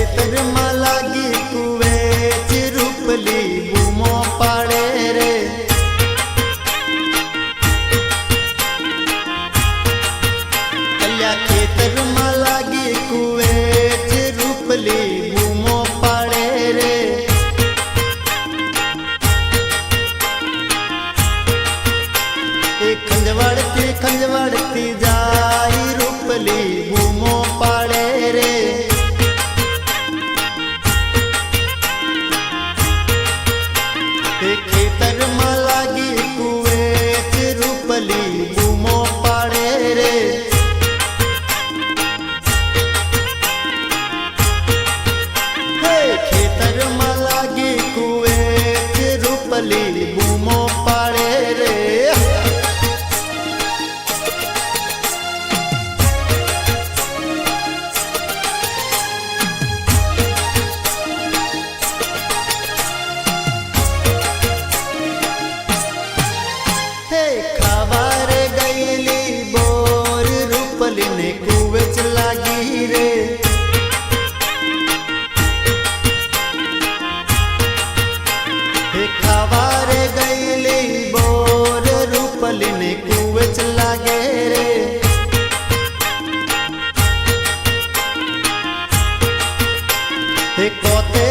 खेतर में लागी कुवेच रूपली बूमो पाड़े रे। अल्या खेतर में लागी कुवेच रूपली बूमो पाड़े रे। खंजवाड़ती जाई रूपली बूमो पाड़े रे। खेतर में लागी कुवेच रूपली बूमो पाड़े रे। खेतर में लागी कुवेच रूपली बूमो पाड़े रे। खावारे गईली बोर रूपली ने कुवेच लागी रे। खावारे गईली बोर रूपली ने कुवेच लागे रे। कोते